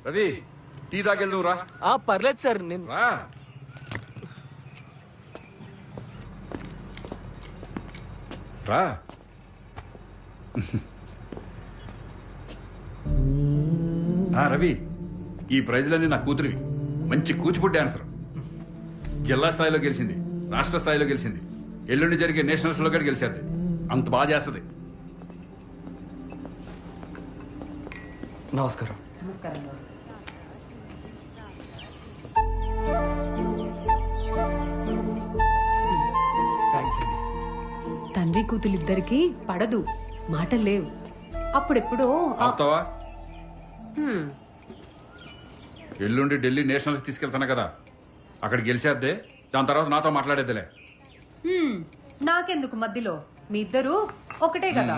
Ravi tea తాగెళ్ళు రా. పర్లేదు sir నేను రా రా. రవి, ఈ ప్రైజ్లన్నీ నా కూతురివి. మంచి కూచిపూడి డాన్సర్. జిల్లా స్థాయిలో గెలిచింది, రాష్ట్ర స్థాయిలో గెలిచింది, ఎల్లుండి జరిగే నేషనల్స్ లో కూడా గెలిచేది. అంత బాగా చేస్తుంది. నమస్కారం. థ్యాంక్స్ అండి. తండ్రి కూతులిద్దరికి పడదు, మాటలు లేవు. అప్పుడెప్పుడో ఆపుతావా? ఎల్లుండి ఢిల్లీ నేషనల్స్ తీసుకెళ్తాను కదా, అక్కడ గెలిచేద్దే. దాని తర్వాత నాతో మాట్లాడేద్దిలే. నాకెందుకు మధ్యలో? మీ ఇద్దరు ఒకటే కదా.